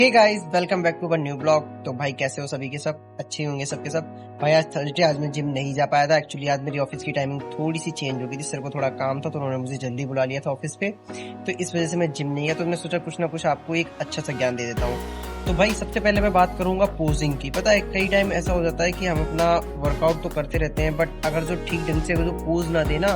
Hey guys, welcome back to our new blog. तो भाई कैसे हो सभी के सब? अच्छे होंगे सबके सब। भाई आज थर्सडे, आज मैं जिम नहीं जा पाया था। एक्चुअली आज मेरी ऑफिस की टाइमिंग थोड़ी सी चेंज हो गई थी। सर को थोड़ा काम था तो उन्होंने मुझे जल्दी बुला लिया था ऑफिस पे, तो इस वजह से मैं जिम नहीं गया। तो मैंने सोचा कुछ ना कुछ आपको एक अच्छा सा ज्ञान दे देता हूँ। तो भाई सबसे पहले मैं बात करूंगा पोजिंग की। पता है कई टाइम ऐसा हो जाता है कि हम अपना वर्कआउट तो करते रहते हैं, बट अगर जो ठीक ढंग से जो पोज ना देना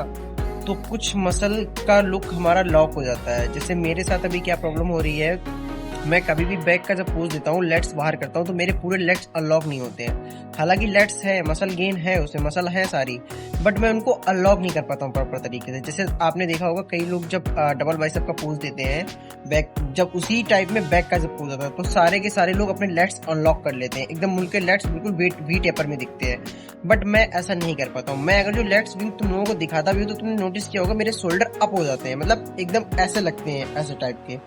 तो कुछ मसल का लुक हमारा लॉक हो जाता है। जैसे मेरे साथ अभी क्या प्रॉब्लम हो रही है, मैं कभी भी बैक का जब पोज देता हूँ, लेट्स बाहर करता हूँ, तो मेरे पूरे लेट्स अनलॉक नहीं होते हैं। हालांकि लेट्स है, मसल गेन है, उसमें मसल है सारी, बट मैं उनको अनलॉक नहीं कर पाता हूँ प्रॉपर तरीके से। जैसे आपने देखा होगा कई लोग जब डबल बाइसेप का पोज देते हैं बैक, जब उसी टाइप में बैक का जब पोज आता है तो सारे के सारे लोग अपने लेट्स अनलॉक कर लेते हैं, एकदम उनके लेट्स बिल्कुल वी टेपर में दिखते हैं। बट मैं ऐसा नहीं कर पाता हूँ। मैं अगर जो लेट्स विंग तुम लोगों को दिखाता भी हूँ तो तुमने नोटिस किया होगा मेरे शोल्डर अप हो जाते हैं, मतलब एकदम ऐसे लगते हैं, ऐसे टाइप के,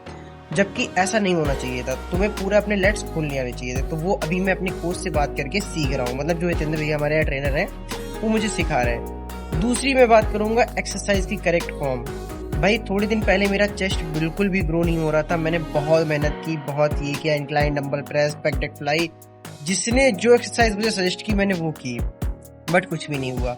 जबकि ऐसा नहीं होना चाहिए था। तुम्हें पूरा अपने लेट्स खोलने आने चाहिए थे। तो वो अभी मैं अपने कोच से बात करके सीख रहा हूँ, मतलब जो हितेंद्र भैया हमारे यहाँ ट्रेनर हैं वो मुझे सिखा रहे हैं। दूसरी मैं बात करूंगा एक्सरसाइज की करेक्ट फॉर्म। भाई थोड़े दिन पहले मेरा चेस्ट बिल्कुल भी ग्रो नहीं हो रहा था। मैंने बहुत मेहनत की, बहुत ये किया, incline dumbbell press, back deck fly, जिसने जो एक्सरसाइज मुझे सजेस्ट की मैंने वो की, बट कुछ भी नहीं हुआ।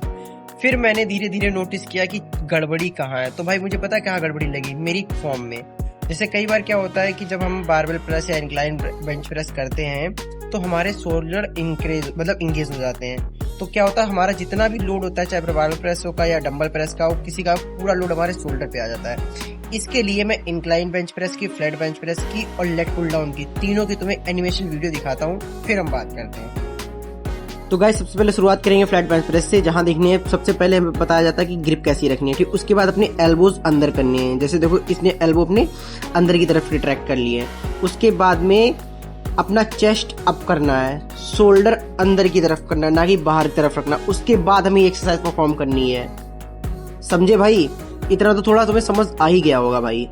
फिर मैंने धीरे धीरे नोटिस किया कि गड़बड़ी कहाँ है। तो भाई मुझे पता है कहाँ गड़बड़ी लगी, मेरी फॉर्म में। जैसे कई बार क्या होता है कि जब हम बारबेल प्रेस या इंक्लाइन बेंच प्रेस करते हैं तो हमारे शोल्डर इंगेज हो जाते हैं। तो क्या होता है, हमारा जितना भी लोड होता है, चाहे बारबेल प्रेस का या डंबल प्रेस का हो, किसी का पूरा लोड हमारे शोल्डर पे आ जाता है। इसके लिए मैं इंक्लाइन बेंच प्रेस की, फ्लैट बेंच प्रेस की और लेग पुल डाउन की, तीनों की तुम्हें एनिमेशन वीडियो दिखाता हूँ, फिर हम बात करते हैं। तो गाइस सबसे पहले शुरुआत करेंगे फ्लैट बेंच प्रेस से, जहां देखनी है सबसे पहले हमें बताया जाता है कि ग्रिप कैसी रखनी है, ठीक। उसके बाद अपने एल्बोज अंदर करने हैं। जैसे देखो इसने एल्बो अपने अंदर की तरफ रिट्रैक्ट कर लिए। उसके बाद में अपना चेस्ट अप करना है, शोल्डर अंदर की तरफ करना है, ना कि बाहर की तरफ रखना। उसके बाद हमें एक्सरसाइज परफॉर्म करनी है, समझे भाई? इतना तो थोड़ा तुम्हें समझ आ ही गया होगा भाई।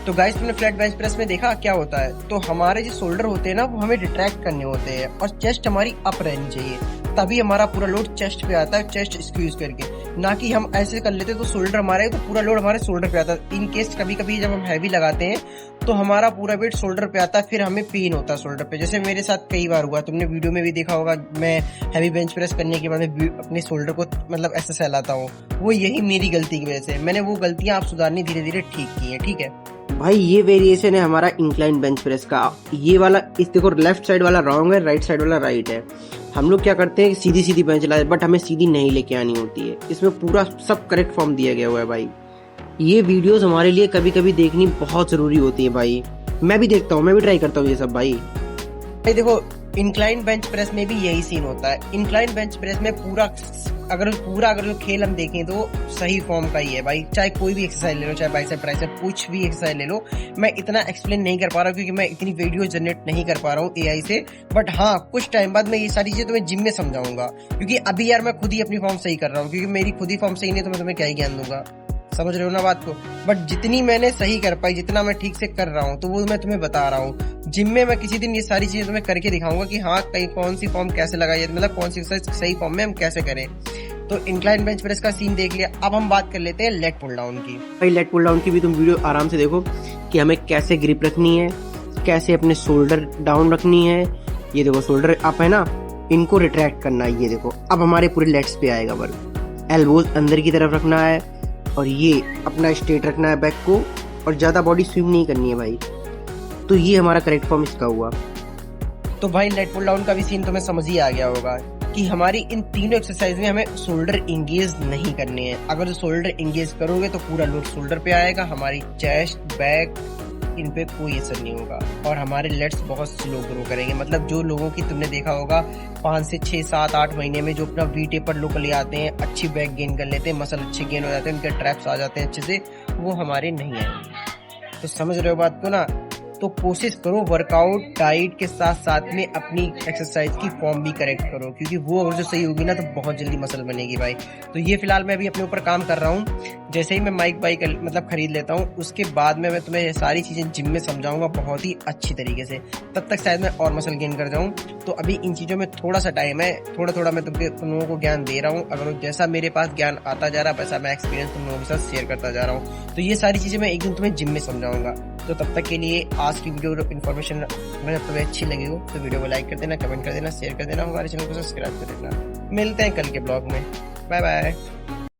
तो गाइस तुमने फ्लैट बेंच प्रेस में देखा क्या होता है, तो हमारे जो शोल्डर होते हैं ना वो हमें रिट्रैक्ट करने होते हैं और चेस्ट हमारी अप रहनी चाहिए, तभी हमारा पूरा लोड चेस्ट पे आता है, चेस्ट स्क्वीज करके। ना कि हम ऐसे कर लेते तो शोल्डर हमारे, तो पूरा लोड हमारे शोल्डर पे आता है। इन केस कभी कभी जब हम हैवी लगाते हैं तो हमारा पूरा वेट शोल्डर पे आता है, फिर हमें पेन होता है शोल्डर पे। जैसे मेरे साथ कई बार हुआ, तुमने वीडियो में भी देखा होगा, मैं हैवी बेंच प्रेस करने के बाद अपने शोल्डर को मतलब ऐसे सहलाता हूँ। वो यही मेरी गलती की वजह से। मैंने वो गलतियां आप सुधारनी धीरे धीरे ठीक की है, ठीक है भाई। ये वेरिएशन है हमारा इंक्लाइन बेंच प्रेस का। ये वाला इस देखो, लेफ्ट साइड वाला रॉन्ग है, राइट साइड वाला राइट है। हम लोग क्या करते हैं, सीधी सीधी बेंच लाते, बट हमें सीधी नहीं लेके आनी होती है। इसमें पूरा सब करेक्ट फॉर्म दिया गया हुआ है भाई। ये वीडियोस हमारे लिए कभी कभी देखनी बहुत जरूरी होती है भाई। मैं भी देखता हूँ, मैं भी ट्राई करता हूँ ये सब भाई। देखो इंक्लाइन बेंच प्रेस में भी यही सीन होता है। इंक्लाइन बेंच प्रेस में अगर जो खेल हम देखें तो सही फॉर्म का ही है भाई। चाहे कोई भी एक्सरसाइज ले लो, चाहे बाइसेप ट्राइसेप, कुछ भी एक्सरसाइज ले लो। मैं इतना एक्सप्लेन नहीं कर पा रहा हूँ क्योंकि मैं इतनी वीडियो जनरेट नहीं कर पा रहा हूँ एआई से। बट हाँ, कुछ टाइम बाद मैं ये सारी चीजें तुम्हें जिम में समझाऊंगा, क्योंकि अभी यार मैं खुद ही अपनी फॉर्म सही कर रहा हूँ, क्योंकि मेरी खुद ही फॉर्म सही नहीं तो मैं तुम्हें क्या ही ज्ञान दूंगा। समझ रहे हो ना बात को? बट जितनी मैंने सही कर पाई, जितना मैं ठीक से कर रहा हूँ, तो वो मैं तुम्हें बता रहा हूँ। जिम में मैं किसी दिन ये सारी चीजें तुम्हें करके दिखाऊंगा कि हाँ कहीं कौन सी फॉर्म कैसे लगाई, मतलब कौन सी एक्सरसाइज सही फॉर्म में हम कैसे करें। तो इंक्लाइन बेंच प्रेस का सीन देख लिया, अब हम बात कर लेते हैं लेग पुल डाउन की। भाई लेग पुल डाउन की भी तुम वीडियो आराम से देखो कि हमें कैसे ग्रिप रखनी है, कैसे अपने शोल्डर डाउन रखनी है। ये देखो शोल्डर अप है ना, इनको रिट्रैक्ट करना है। ये देखो अब हमारे पूरे लेग्स पे आएगा वर्क। एल्बोज अंदर की तरफ रखना है और ये अपना स्ट्रेट रखना है बैक को, और ज्यादा बॉडी स्विम नहीं करनी है भाई। तो ये हमारा करेक्ट फॉर्म इसका हुआ। तो भाई लेग पुल डाउन का भी सीन तुम्हें समझ ही आ गया होगा कि हमारी इन तीनों एक्सरसाइज में हमें शोल्डर इंगेज नहीं करने हैं। अगर शोल्डर इंगेज करोगे तो पूरा लोड शोल्डर पे आएगा, हमारी चेस्ट, बैक, इन पे कोई असर नहीं होगा और हमारे लेट्स बहुत स्लो ग्रो करेंगे। मतलब जो लोगों की तुमने देखा होगा 5 से 6, 7, 8 महीने में जो अपना वी टेपर लुक ले आते हैं, अच्छी बैक गेन कर लेते हैं, मसल अच्छे गेन हो जाते हैं, उनके ट्रैप्स आ जाते हैं अच्छे से, वो हमारे नहीं है। तो समझ रहे हो बात को ना? तो कोशिश करो वर्कआउट डाइट के साथ साथ में अपनी एक्सरसाइज की फॉर्म भी करेक्ट करो, क्योंकि वो अगर जो सही होगी ना तो बहुत जल्दी मसल बनेगी भाई। तो ये फिलहाल मैं अभी अपने ऊपर काम कर रहा हूँ। जैसे ही मैं माइक मतलब खरीद लेता हूँ, उसके बाद में मैं तुम्हें ये सारी चीजें जिम में समझाऊंगा बहुत ही अच्छी तरीके से। तब तक शायद मैं और मसल गेन कर जाऊँ। तो अभी इन चीजों में थोड़ा सा टाइम है, थोड़ा थोड़ा मैं तुम लोगों को ज्ञान दे रहा हूँ। अगर जैसा मेरे पास ज्ञान आता जा रहा है वैसा मैं एक्सपीरियंस तुम लोगों के साथ शेयर करता जा रहा हूँ। तो ये सारी चीजें मैं एक दिन तुम्हें जिम में समझाऊंगा। तो तब तक के लिए आज की वीडियो इन्फॉर्मेशन अगर तुम्हें अच्छी लगी हो तो वीडियो को लाइक कर देना, कमेंट कर देना, शेयर कर देना, हमारे चैनल को सब्सक्राइब कर देना। मिलते हैं कल के ब्लॉग में। Bye bye.